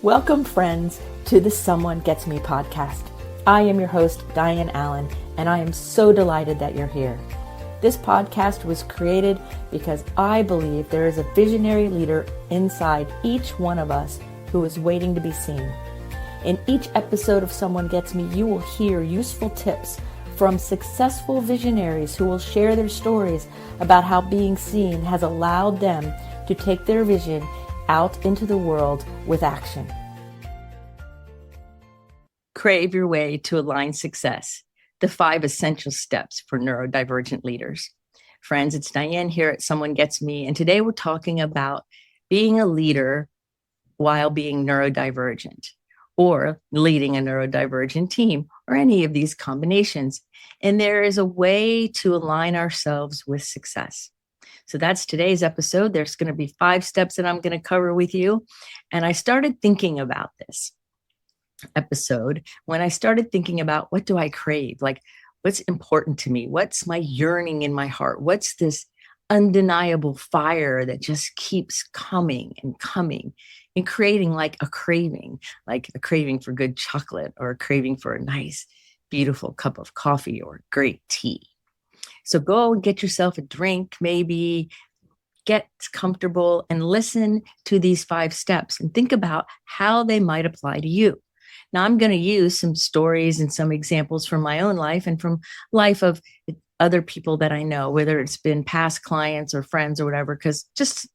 Welcome, friends, to the Someone Gets Me podcast. I am your host, Dianne A, and I am so delighted that you're here. This podcast was created because I believe there is a visionary leader inside each one of us who is waiting to be seen. In each episode of Someone Gets Me, you will hear useful tips from successful visionaries who will share their stories about how being seen has allowed them to take their vision out into the world with action. Crave your way to aligned success. The 5 essential steps for neurodivergent leaders. Friends, it's Dianne here at Someone Gets Me, and today we're talking about being a leader while being neurodivergent, or leading a neurodivergent team, or any of these combinations. And there is a way to align ourselves with success. So that's today's episode. There's going to be 5 steps that I'm going to cover with you. And I started thinking about this episode when I started thinking about, what do I crave? Like, what's important to me? What's my yearning in my heart? What's this undeniable fire that just keeps coming and creating like a craving for good chocolate, or a craving for a nice, beautiful cup of coffee or great tea. So go and get yourself a drink, maybe get comfortable and listen to these 5 steps and think about how they might apply to you. Now, I'm going to use some stories and some examples from my own life and from life of other people that I know, whether it's been past clients or friends or whatever, because just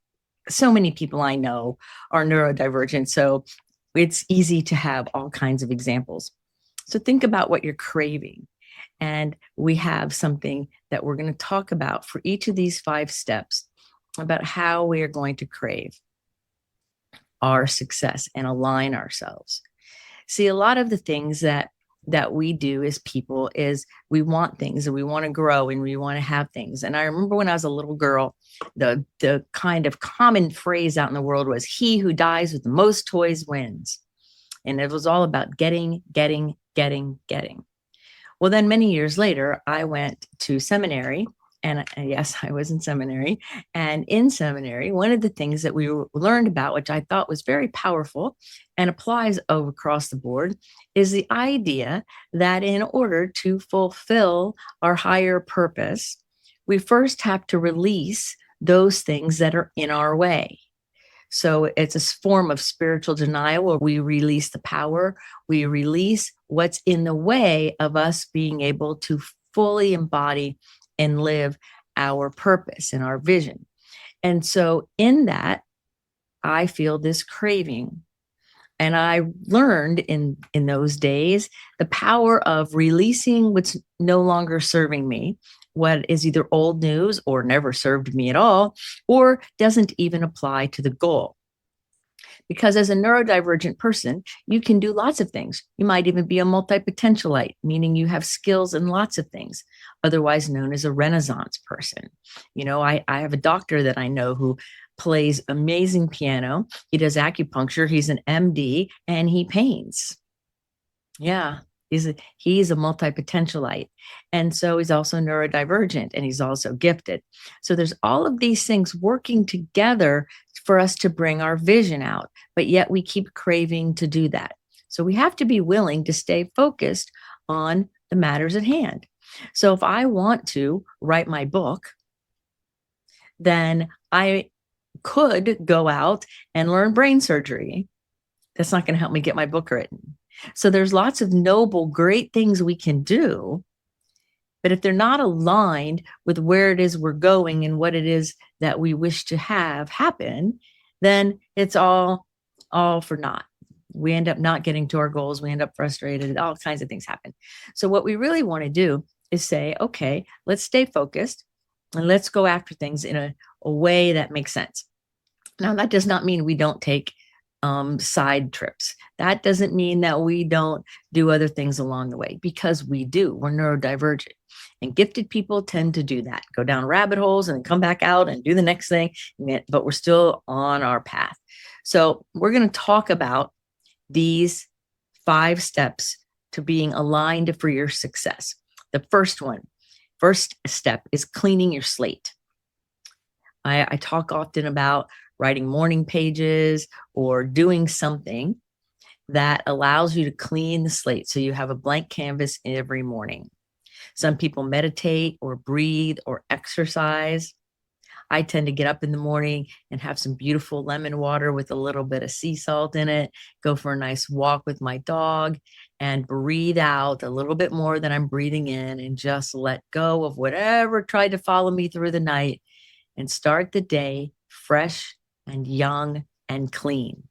so many people I know are neurodivergent. So it's easy to have all kinds of examples. So think about what you're craving. And we have something that we're going to talk about for each of these 5 steps about how we are going to crave our success and align ourselves. See, a lot of the things that we do as people is we want things, and we want to grow, and we want to have things. And I remember when I was a little girl, the kind of common phrase out in the world was, he who dies with the most toys wins. And it was all about getting. Well, then many years later, I went to seminary, and yes, I was in seminary. And in seminary, one of the things that we learned about, which I thought was very powerful and applies across the board, is the idea that in order to fulfill our higher purpose, we first have to release those things that are in our way. So it's a form of spiritual denial where we release the power, we release what's in the way of us being able to fully embody and live our purpose and our vision. And so in that, I feel this craving. And I learned in those days the power of releasing what's no longer serving me, what is either old news or never served me at all, or doesn't even apply to the goal. Because as a neurodivergent person, you can do lots of things. You might even be a multi-potentialite, meaning you have skills in lots of things, otherwise known as a Renaissance person. You know, I have a doctor that I know who plays amazing piano. He does acupuncture. He's an MD, and he paints. Yeah. He's a multi-potentialite. And so he's also neurodivergent, and he's also gifted. So there's all of these things working together for us to bring our vision out, but yet we keep craving to do that. So we have to be willing to stay focused on the matters at hand. So if I want to write my book, then I could go out and learn brain surgery. That's not going to help me get my book written. So there's lots of noble, great things we can do, but if they're not aligned with where it is we're going and what it is that we wish to have happen, then it's all for naught. We end up not getting to our goals. We end up frustrated. All kinds of things happen. So what we really want to do is say, okay, let's stay focused and let's go after things in a way that makes sense. Now, that does not mean we don't take side trips. That doesn't mean that we don't do other things along the way, because we do. We're neurodivergent, and gifted people tend to do that, go down rabbit holes and then come back out and do the next thing, but we're still on our path. So we're going to talk about these 5 steps to being aligned for your success. The first step is cleaning your slate. I talk often about writing morning pages or doing something that allows you to clean the slate so you have a blank canvas every morning. Some people meditate or breathe or exercise. I tend to get up in the morning and have some beautiful lemon water with a little bit of sea salt in it, go for a nice walk with my dog, and breathe out a little bit more than I'm breathing in, and just let go of whatever tried to follow me through the night and start the day fresh and young and clean.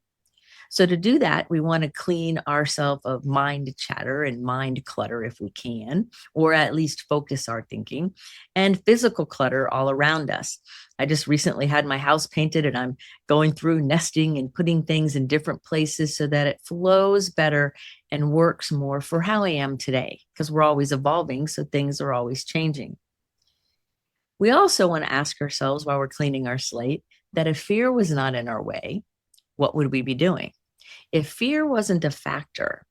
So to do that, we want to clean ourselves of mind chatter and mind clutter if we can, or at least focus our thinking, and physical clutter all around us. I just recently had my house painted, and I'm going through nesting and putting things in different places so that it flows better and works more for how I am today, because we're always evolving, so things are always changing. We also want to ask ourselves while we're cleaning our slate that if fear was not in our way, what would we be doing? If fear wasn't a factor,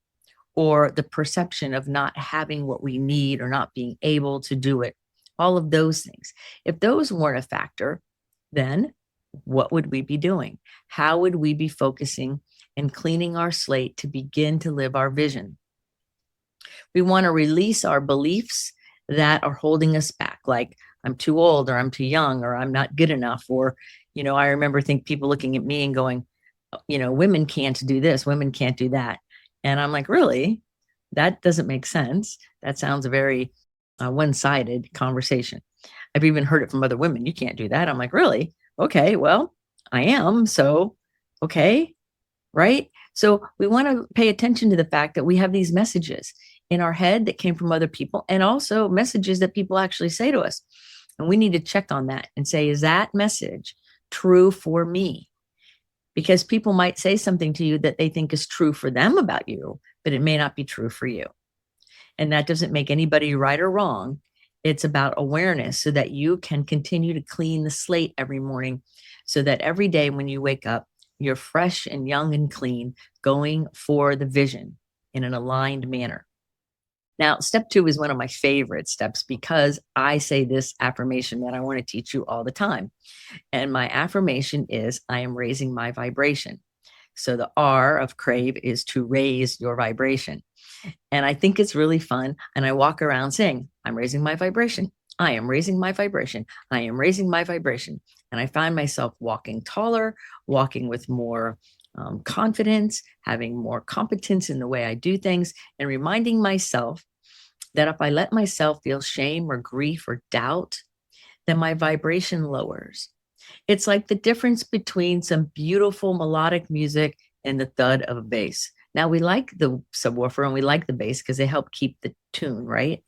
or the perception of not having what we need or not being able to do it, all of those things, if those weren't a factor, then what would we be doing? How would we be focusing and cleaning our slate to begin to live our vision? We want to release our beliefs that are holding us back, like I'm too old, or I'm too young, or I'm not good enough. Or, I remember people looking at me and going, women can't do this, women can't do that. And I'm like, really? That doesn't make sense. That sounds a very one-sided conversation. I've even heard it from other women. You can't do that. I'm like, really? Okay, well, I am. So, okay, right? So we want to pay attention to the fact that we have these messages in our head that came from other people, and also messages that people actually say to us. And we need to check on that and say, is that message true for me? Because people might say something to you that they think is true for them about you, but it may not be true for you. And that doesn't make anybody right or wrong. It's about awareness so that you can continue to clean the slate every morning, so that every day when you wake up, you're fresh and young and clean, going for the vision in an aligned manner. Now, step 2 is one of my favorite steps, because I say this affirmation that I want to teach you all the time. And my affirmation is, I am raising my vibration. So the R of CRAVE is to raise your vibration. And I think it's really fun. And I walk around saying, I'm raising my vibration. I am raising my vibration. I am raising my vibration. And I find myself walking taller, walking with more confidence, having more competence in the way I do things, and reminding myself that if I let myself feel shame or grief or doubt, then my vibration lowers. It's like the difference between some beautiful melodic music and the thud of a bass. Now, we like the subwoofer and we like the bass because they help keep the tune, right?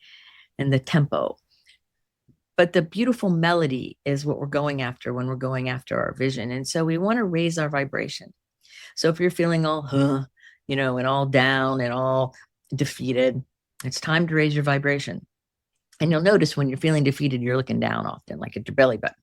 And the tempo. But the beautiful melody is what we're going after when we're going after our vision. And so we want to raise our vibration. So if you're feeling all, and all down and all defeated, it's time to raise your vibration. And you'll notice when you're feeling defeated, you're looking down often, like at your belly button.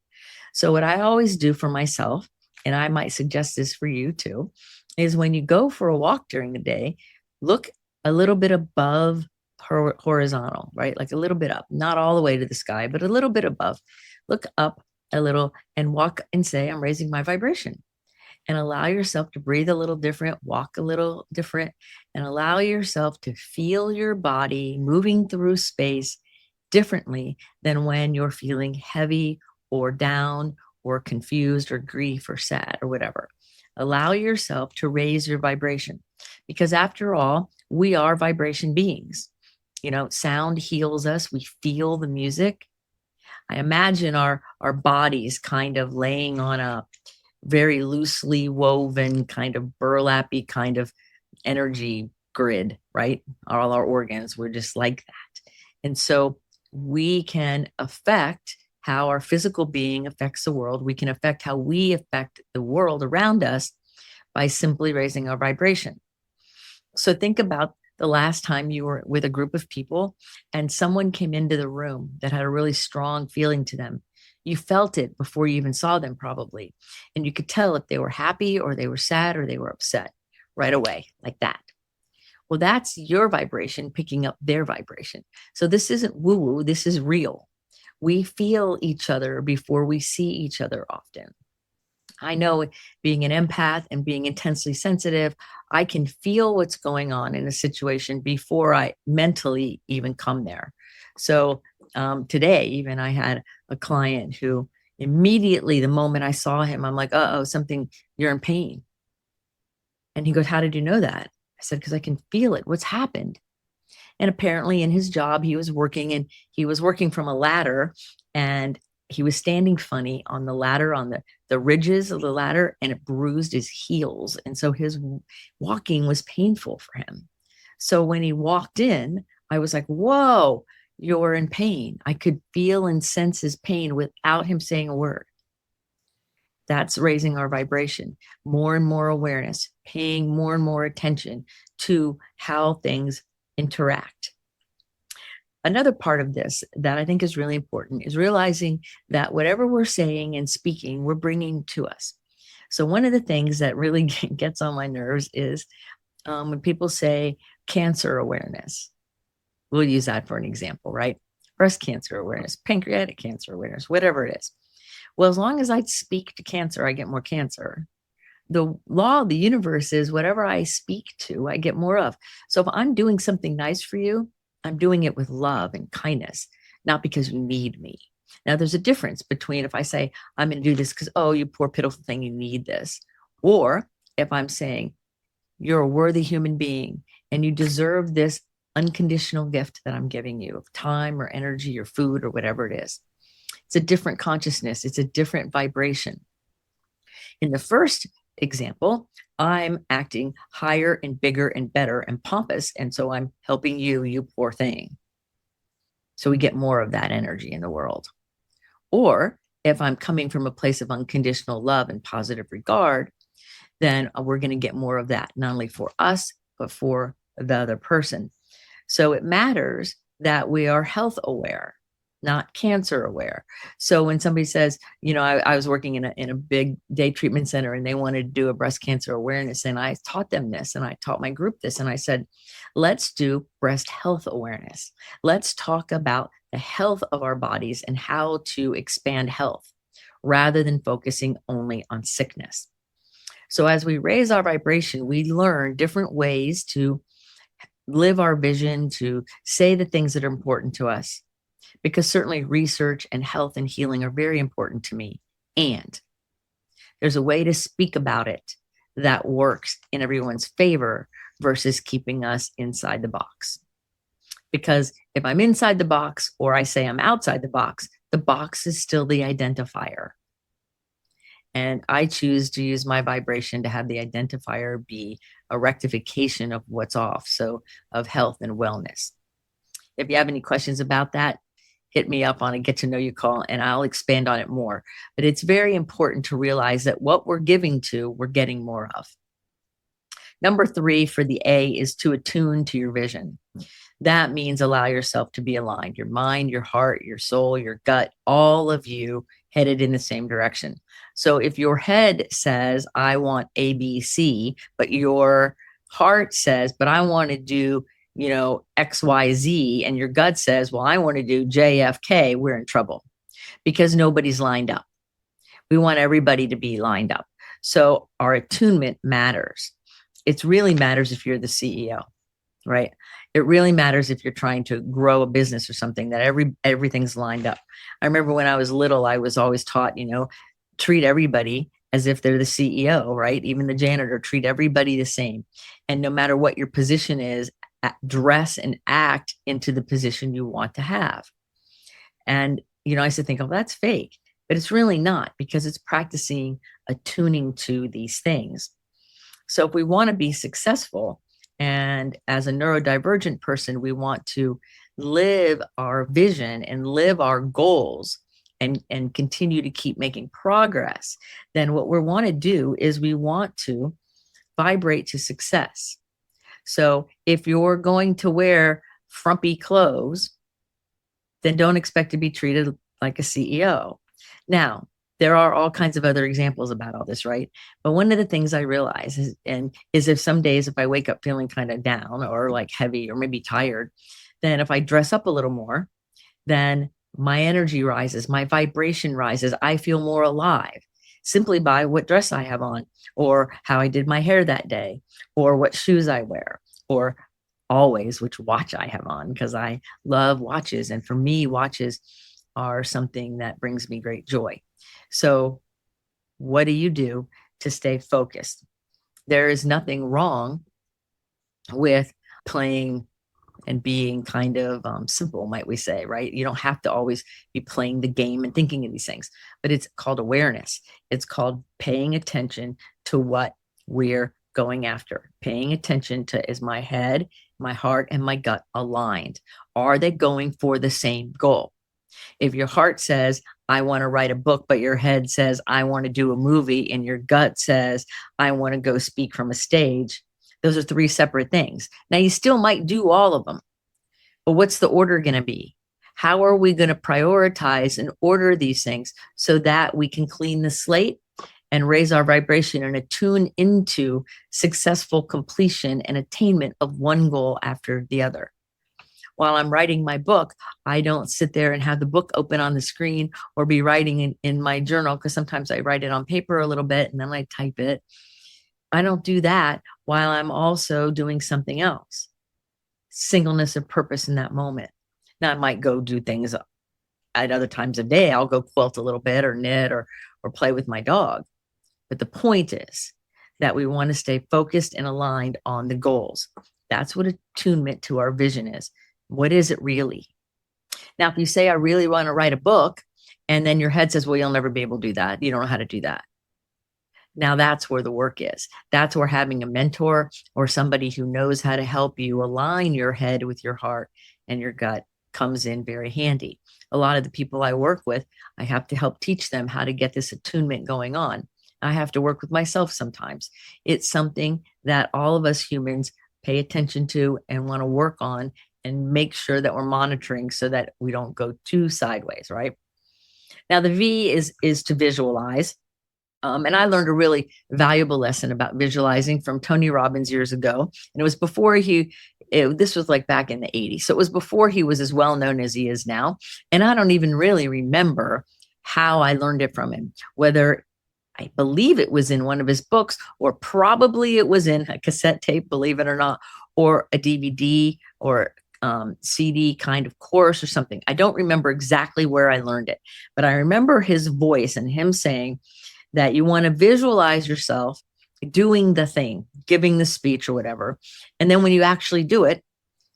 So what I always do for myself, and I might suggest this for you too, is when you go for a walk during the day, look a little bit above horizontal, right? Like a little bit up, not all the way to the sky, but a little bit above. Look up a little and walk and say, I'm raising my vibration. And allow yourself to breathe a little different, walk a little different, and allow yourself to feel your body moving through space differently than when you're feeling heavy or down or confused or grief or sad or whatever. Allow yourself to raise your vibration, because after all, we are vibration beings. Sound heals us. We feel the music. I imagine our bodies kind of laying on a very loosely woven kind of burlappy kind of energy grid, right? All our organs, we're just like that. And so we can affect how our physical being affects the world. We can affect how we affect the world around us by simply raising our vibration. So think about the last time you were with a group of people and someone came into the room that had a really strong feeling to them. You felt it before you even saw them probably. And you could tell if they were happy or they were sad or they were upset right away, like that. Well, that's your vibration picking up their vibration. So this isn't woo-woo, this is real. We feel each other before we see each other often. I know, being an empath and being intensely sensitive, I can feel what's going on in a situation before I mentally even come there. So today, even I had a client who immediately, the moment I saw him, I'm like, uh oh, something, you're in pain. And he goes, how did you know that? I said, because I can feel it. What's happened? And apparently in his job, he was working from a ladder, and he was standing funny on the ladder, on the ridges of the ladder, and it bruised his heels. And so his walking was painful for him. So when he walked in, I was like, whoa, you're in pain. I could feel and sense his pain without him saying a word. That's raising our vibration, more and more awareness, paying more and more attention to how things interact. Another part of this that I think is really important is realizing that whatever we're saying and speaking, we're bringing to us. So one of the things that really gets on my nerves is when people say cancer awareness. We'll use that for an example, right? Breast cancer awareness, pancreatic cancer awareness, whatever it is. Well, as long as I speak to cancer, I get more cancer. The law of the universe is whatever I speak to, I get more of. So if I'm doing something nice for you, I'm doing it with love and kindness, not because you need me. Now, there's a difference between if I say, I'm going to do this because, oh, you poor pitiful thing, you need this. Or if I'm saying, you're a worthy human being and you deserve this unconditional gift that I'm giving you of time or energy or food or whatever it is. It's a different consciousness. It's a different vibration. In the first example, I'm acting higher and bigger and better and pompous. And so I'm helping you, you poor thing. So we get more of that energy in the world. Or if I'm coming from a place of unconditional love and positive regard, then we're going to get more of that, not only for us, but for the other person. So it matters that we are health aware, not cancer aware. So when somebody says, you know, I was working in a big day treatment center and they wanted to do a breast cancer awareness, and I taught them this, and I taught my group this, and I said, let's do breast health awareness. Let's talk about the health of our bodies and how to expand health rather than focusing only on sickness. So as we raise our vibration, we learn different ways to live our vision, to say the things that are important to us, because certainly research and health and healing are very important to me. And there's a way to speak about it that works in everyone's favor versus keeping us inside the box. Because if I'm inside the box or I say I'm outside the box is still the identifier. And I choose to use my vibration to have the identifier be a rectification of what's off, so of health and wellness. If you have any questions about that, hit me up on a get to know you call and I'll expand on it more. But it's very important to realize that what we're giving to, we're getting more of. Number 3 for the A is to attune to your vision. That means allow yourself to be aligned. Your mind, your heart, your soul, your gut, all of you headed in the same direction. So if your head says, I want A, B, C, but your heart says, but I want to do, you know, X, Y, Z, and your gut says, well, I want to do J, F, K, we're in trouble because nobody's lined up. We want everybody to be lined up. So our attunement matters. It really matters if you're the CEO, right? It really matters if you're trying to grow a business or something, that everything's lined up. I remember when I was little, I was always taught, you know, treat everybody as if they're the CEO, right? Even the janitor, treat everybody the same. And no matter what your position is, dress and act into the position you want to have. And, you know, I used to think, oh, that's fake, but it's really not, because it's practicing attuning to these things. So if we want to be successful, and as a neurodivergent person, we want to live our vision and live our goals and continue to keep making progress, then what we want to do is we want to vibrate to success. So if you're going to wear frumpy clothes, then don't expect to be treated like a CEO. Now, there are all kinds of other examples about all this, right? But one of the things I realize is if some days, if I wake up feeling kind of down or like heavy or maybe tired, then if I dress up a little more, then my energy rises, my vibration rises, I feel more alive. simply by what dress I have on, or how I did my hair that day, or what shoes I wear, or always which watch I have on, because I love watches. And for me, watches are something that brings me great joy. So, what do you do to stay focused? There is nothing wrong with playing and being kind of simple, might we say, right? You don't have to always be playing the game and thinking of these things, but it's called awareness. It's called paying attention to what we're going after, paying attention to, is my head, my heart, and my gut aligned? Are they going for the same goal? If your heart says, I want to write a book, but your head says, I want to do a movie, and your gut says, I want to go speak from a stage, those are three separate things. Now, you still might do all of them, but what's the order going to be? How are we going to prioritize and order these things so that we can clean the slate and raise our vibration and attune into successful completion and attainment of one goal after the other? While I'm writing my book, I don't sit there and have the book open on the screen or be writing in my journal, because sometimes I write it on paper a little bit and then I type it. I don't do that while I'm also doing something else. Singleness of purpose in that moment. Now, I might go do things at other times of day. I'll go quilt a little bit or knit or play with my dog. But the point is that we want to stay focused and aligned on the goals. That's what attunement to our vision is. What is it really? Now, if you say, I really want to write a book, and then your head says, well, you'll never be able to do that. You don't know how to do that. Now that's where the work is. That's where having a mentor or somebody who knows how to help you align your head with your heart and your gut comes in very handy. A lot of the people I work with, I have to help teach them how to get this attunement going on. I have to work with myself sometimes. It's something that all of us humans pay attention to and want to work on and make sure that we're monitoring so that we don't go too sideways, right? Now, the V is to visualize. And I learned a really valuable lesson about visualizing from Tony Robbins years ago. And it was before this was like back in the 80s. So it was before he was as well known as he is now. And I don't even really remember how I learned it from him, whether I believe it was in one of his books, or probably it was in a cassette tape, believe it or not, or a DVD or CD kind of course or something. I don't remember exactly where I learned it, but I remember his voice and him saying that you want to visualize yourself doing the thing, giving the speech or whatever. And then when you actually do it,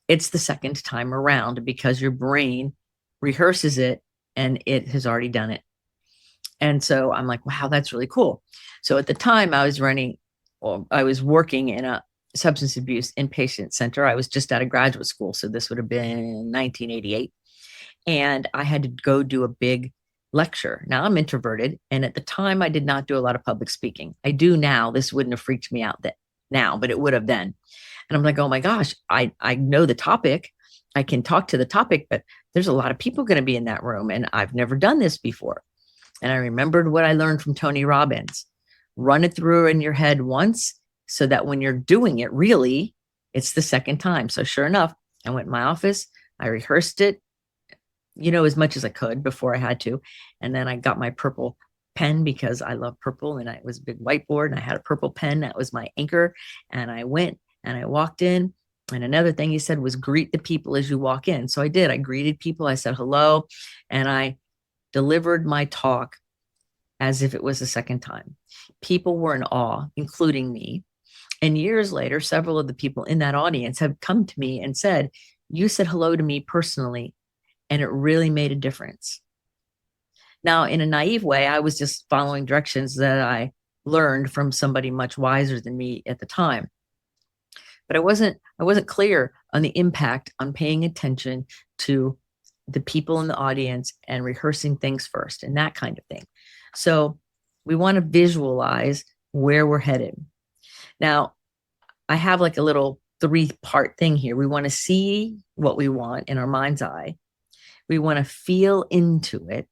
it's the second time around because your brain rehearses it and it has already done it. And so I'm like, wow, that's really cool. So at the time I was working in a substance abuse inpatient center. I was just out of graduate school. So this would have been 1988. And I had to go do a big lecture. Now I'm introverted. And at the time I did not do a lot of public speaking. I do now. This wouldn't have freaked me out now, but it would have then. And I'm like, oh my gosh, I know the topic. I can talk to the topic, but there's a lot of people going to be in that room. And I've never done this before. And I remembered what I learned from Tony Robbins. Run it through in your head once so that when you're doing it, really, it's the second time. So sure enough, I went in my office, I rehearsed it, as much as I could before I had to. And then I got my purple pen because I love purple, and it was a big whiteboard and I had a purple pen. That was my anchor. And I went and I walked in. And another thing he said was greet the people as you walk in. So I did. I greeted people. I said hello, and I delivered my talk as if it was the second time. People were in awe, including me. And years later, several of the people in that audience have come to me and said, you said hello to me personally, and it really made a difference. Now, in a naive way, I was just following directions that I learned from somebody much wiser than me at the time. But I wasn't clear on the impact on paying attention to the people in the audience and rehearsing things first and that kind of thing. So we want to visualize where we're headed. Now, I have like a little 3-part thing here. We want to see what we want in our mind's eye. We want to feel into it.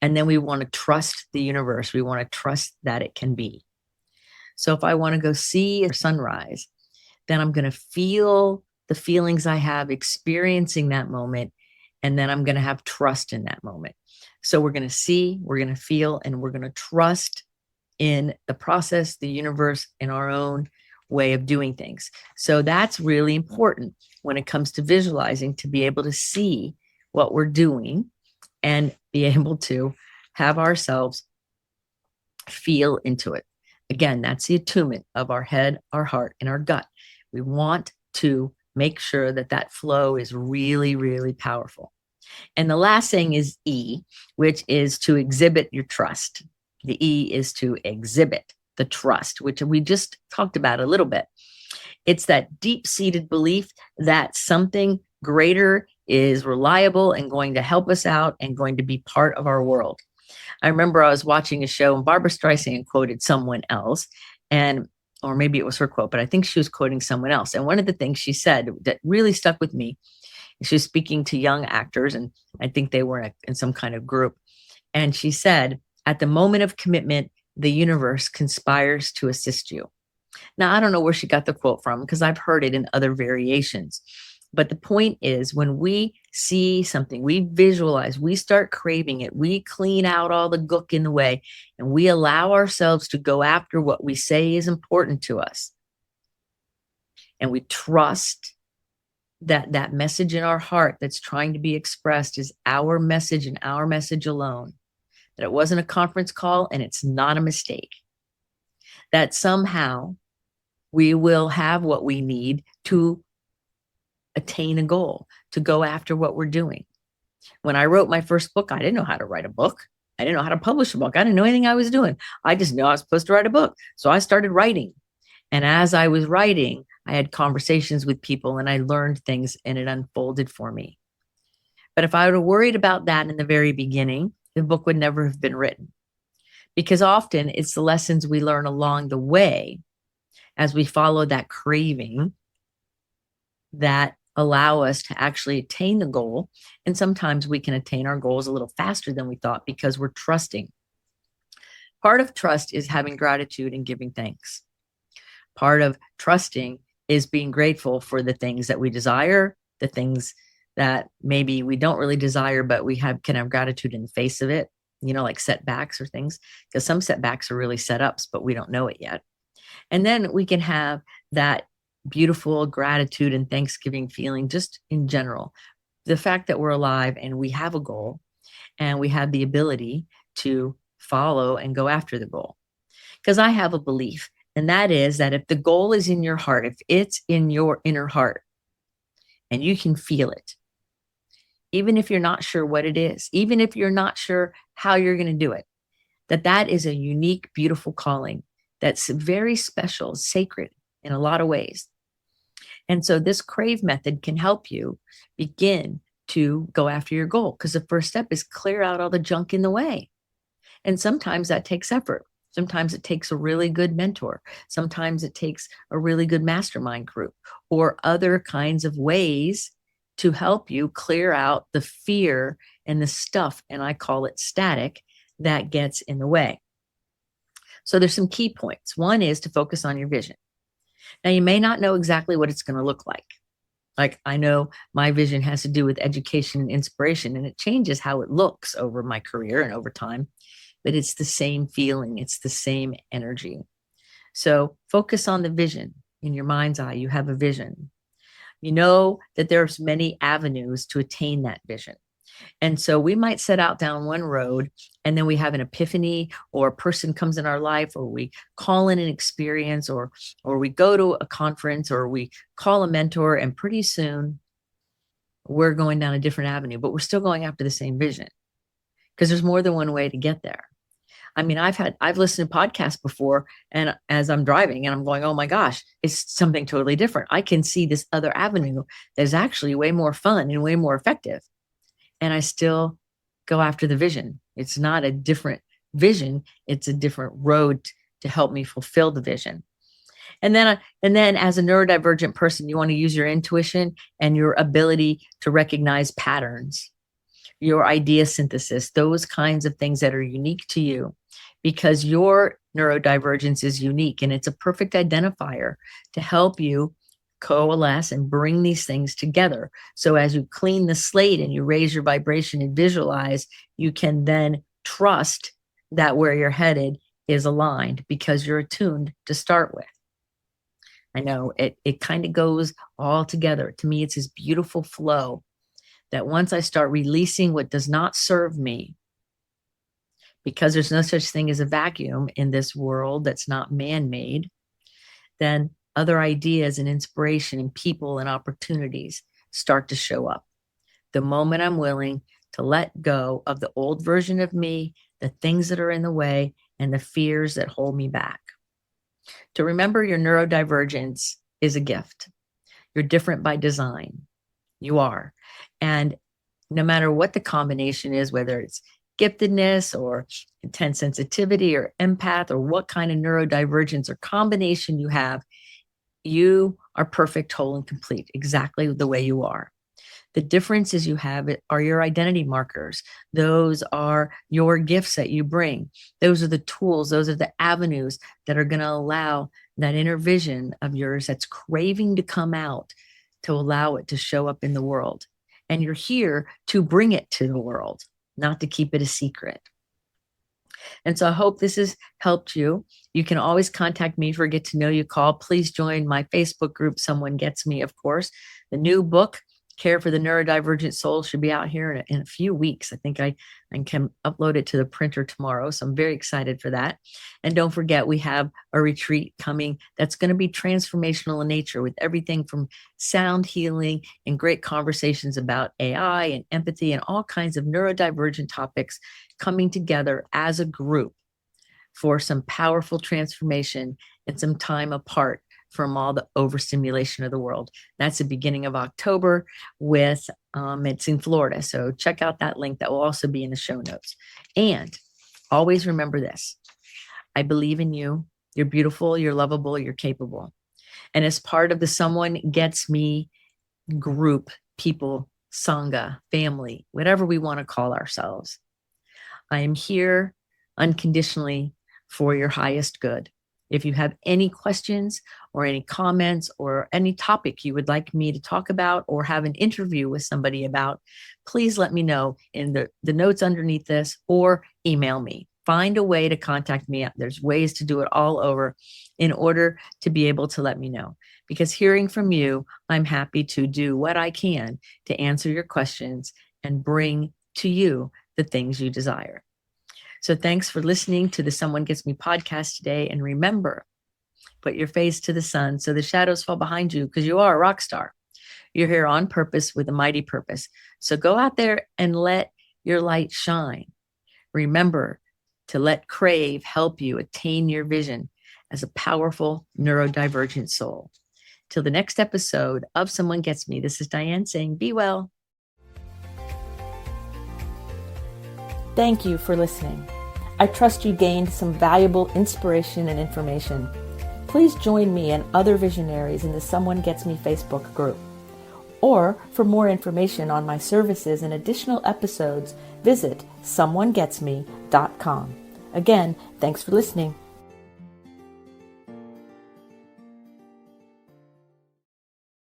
And then we want to trust the universe. We want to trust that it can be. So if I want to go see a sunrise, then I'm going to feel the feelings I have experiencing that moment. And then I'm going to have trust in that moment. So we're going to see, we're going to feel, and we're going to trust in the process, the universe, in our own way of doing things. So that's really important when it comes to visualizing, to be able to see what we're doing and be able to have ourselves feel into it. Again, that's the attunement of our head, our heart, and our gut. We want to make sure that that flow is really, really powerful. And the last thing is E, which is to exhibit your trust. The E is to exhibit the trust, which we just talked about a little bit. It's that deep-seated belief that something greater is reliable and going to help us out and going to be part of our world. I remember I was watching a show and Barbara Streisand quoted someone else, and or maybe it was her quote, but I think she was quoting someone else. And one of the things she said that really stuck with me, she was speaking to young actors, and I think they were in some kind of group. And she said, at the moment of commitment, the universe conspires to assist you. Now, I don't know where she got the quote from because I've heard it in other variations. But the point is, when we see something, we visualize, we start craving it, we clean out all the gook in the way, and we allow ourselves to go after what we say is important to us. And we trust that that message in our heart that's trying to be expressed is our message and our message alone. That it wasn't a conference call and it's not a mistake. That somehow we will have what we need to attain a goal, to go after what we're doing. When I wrote my first book, I didn't know how to write a book. I didn't know how to publish a book. I didn't know anything I was doing. I just knew I was supposed to write a book. So I started writing. And as I was writing, I had conversations with people and I learned things and it unfolded for me. But if I would have worried about that in the very beginning, the book would never have been written. Because often it's the lessons we learn along the way as we follow that craving that allow us to actually attain the goal. And sometimes we can attain our goals a little faster than we thought because we're trusting. Part of trust is having gratitude and giving thanks. Part of trusting is being grateful for the things that we desire, the things that maybe we don't really desire, but we can have gratitude in the face of it, like setbacks or things, because some setbacks are really setups, but we don't know it yet. And then we can have that beautiful gratitude and thanksgiving feeling just in general. The fact that we're alive and we have a goal and we have the ability to follow and go after the goal. Because I have a belief, and that is that if the goal is in your heart, if it's in your inner heart and you can feel it, even if you're not sure what it is, even if you're not sure how you're going to do it, that is a unique, beautiful calling that's very special, sacred in a lot of ways. And so this CRAVE method can help you begin to go after your goal, because the first step is clear out all the junk in the way. And sometimes that takes effort. Sometimes it takes a really good mentor. Sometimes it takes a really good mastermind group or other kinds of ways to help you clear out the fear and the stuff, and I call it static, that gets in the way. So there's some key points. One is to focus on your vision. Now, you may not know exactly what it's going to look like. Like, I know my vision has to do with education and inspiration, and it changes how it looks over my career and over time, but it's the same feeling. It's the same energy. So focus on the vision. In your mind's eye, you have a vision. You know that there's many avenues to attain that vision. And so we might set out down one road and then we have an epiphany, or a person comes in our life, or we call in an experience, or we go to a conference, or we call a mentor, and pretty soon we're going down a different avenue, but we're still going after the same vision because there's more than one way to get there. I mean, I've listened to podcasts before, and as I'm driving and I'm going, oh my gosh, it's something totally different. I can see this other avenue that is actually way more fun and way more effective. And I still go after the vision. It's not a different vision. It's a different road to help me fulfill the vision. And then as a neurodivergent person, you want to use your intuition and your ability to recognize patterns, your idea synthesis, those kinds of things that are unique to you, because your neurodivergence is unique and it's a perfect identifier to help you coalesce and bring these things together. So as you clean the slate and you raise your vibration and visualize, you can then trust that where you're headed is aligned because you're attuned to start with. I know it kind of goes all together. To me, it's this beautiful flow that once I start releasing what does not serve me, because there's no such thing as a vacuum in this world that's not man-made, then other ideas and inspiration and people and opportunities start to show up. The moment I'm willing to let go of the old version of me, the things that are in the way, and the fears that hold me back. To remember your neurodivergence is a gift. You're different by design. You are. And no matter what the combination is, whether it's giftedness or intense sensitivity or empath or what kind of neurodivergence or combination you have, you are perfect, whole, and complete, exactly the way you are. The differences you have are your identity markers. Those are your gifts that you bring. Those are the tools. Those are the avenues that are going to allow that inner vision of yours that's craving to come out, to allow it to show up in the world. And you're here to bring it to the world, not to keep it a secret. And so I hope this has helped you. You can always contact me for a Get to Know You call. Please join my Facebook group, Someone Gets Me, of course. The new book, Care for the Neurodivergent Soul, should be out here in a few weeks. I think I can upload it to the printer tomorrow. So I'm very excited for that. And don't forget, we have a retreat coming that's going to be transformational in nature, with everything from sound healing and great conversations about AI and empathy and all kinds of neurodivergent topics coming together as a group for some powerful transformation and some time apart from all the overstimulation of the world. That's the beginning of October with, it's in Florida. So check out that link. That will also be in the show notes. And always remember this: I believe in you. You're beautiful, you're lovable, you're capable. And as part of the Someone Gets Me group, people, Sangha, family, whatever we want to call ourselves, I am here unconditionally for your highest good. If you have any questions or any comments or any topic you would like me to talk about or have an interview with somebody about, please let me know in the notes underneath this, or email me. Find a way to contact me. There's ways to do it all over in order to be able to let me know. Because hearing from you, I'm happy to do what I can to answer your questions and bring to you the things you desire. So thanks for listening to the Someone Gets Me podcast today. And remember, put your face to the sun so the shadows fall behind you, because you are a rock star. You're here on purpose with a mighty purpose. So go out there and let your light shine. Remember to let CRAVE help you attain your vision as a powerful neurodivergent soul. Till the next episode of Someone Gets Me, this is Dianne saying, be well. Thank you for listening. I trust you gained some valuable inspiration and information. Please join me and other visionaries in the Someone Gets Me Facebook group. Or for more information on my services and additional episodes, visit someonegetsme.com. Again, thanks for listening.